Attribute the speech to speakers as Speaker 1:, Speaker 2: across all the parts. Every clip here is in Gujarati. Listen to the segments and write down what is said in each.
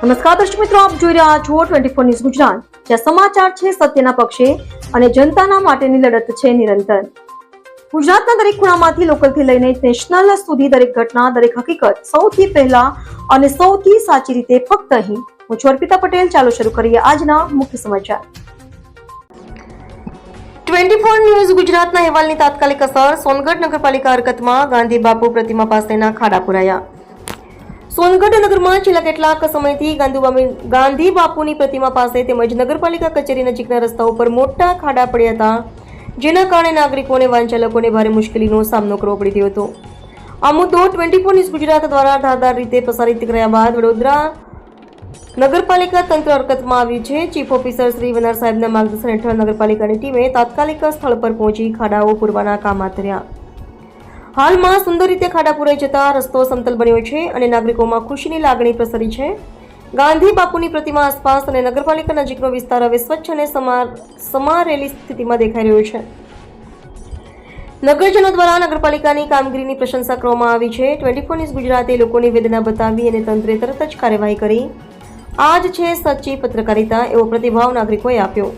Speaker 1: નમસ્કાર દર્શક મિત્રો, આપ જોઈ રહ્યા છો 24 ન્યૂઝ ગુજરાત, જ્યાં સમાચાર છે સત્યના પક્ષે અને જનતાના માટેની લડત છે નિરંતર. ગુજરાતના દરેક ખૂણામાંથી લોકલથી લઈને નેશનલ સુધી દરેક ઘટના, દરેક હકીકત સૌથી પહેલા અને સૌથી સાચી રીતે ફક્ત અહીં. હું છું અર્પિતા પટેલ. ચાલો શરૂ કરીએ આજના મુખ્ય સમાચાર. 24 ન્યૂઝ ગુજરાતના અહેવાલની તાત્કાલિક અસર. સોનગઢ નગરપાલિકા હરકતમાં. ગાંધી બાપુ પ્રતિમા પાસેના ખાડા પુરાયા. સોનગઢ નગરમાં છેલ્લા કેટલાક સમયથી ગાંધી બાપુની પ્રતિમા પાસે તેમજ નગરપાલિકા કચેરી નજીકના રસ્તાઓ પર મોટા ખાડા પડ્યા હતા, જેના કારણે નાગરિકો અને વાહન ચાલકોને ભારે મુશ્કેલીનો સામનો કરવો પડી રહ્યો હતો. આ મુદ્દો 24 ન્યૂઝ ગુજરાત દ્વારા ધારદાર રીતે પ્રસારિત કર્યા બાદ વડોદરા નગરપાલિકા તંત્ર હરકતમાં આવ્યું છે. ચીફ ઓફિસર શ્રી વનાર સાહેબના માર્ગદર્શન હેઠળ નગરપાલિકાની ટીમે તાત્કાલિક સ્થળ પર પહોંચી ખાડાઓ પૂરવાના કામ હાથ ધર્યા. હાલમાં સુંદર રીતે ખાડા પૂરાઈ જતા રસ્તો સમતલ બન્યો છે અને નાગરિકોમાં ખુશીની લાગણી પ્રસરી છે. ગાંધી બાપુની પ્રતિમા આસપાસ અને નગરપાલિકા નજીકનો વિસ્તાર હવે સ્વચ્છ અને સમારેલી સ્થિતિમાં દેખાઈ રહ્યો છે. નગરજનો દ્વારા નગરપાલિકાની કામગીરીની પ્રશંસા કરવામાં આવી છે. 24 ન્યૂઝ ગુજરાતે લોકોની વેદના બતાવી અને તંત્રે તરત જ કાર્યવાહી કરી. આ જ છે સચ્ચી પત્રકારિતા, એવો પ્રતિભાવ નાગરિકોએ આપ્યો.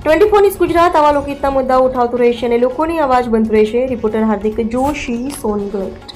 Speaker 1: 24 ન્યૂઝ ગુજરાત આવા લોકહિતના મુદ્દાઓ ઉઠાવતું રહેશે અને લોકોની અવાજ બનતું રહેશે. રિપોર્ટર હાર્દિક જોશી, સોનગઢ.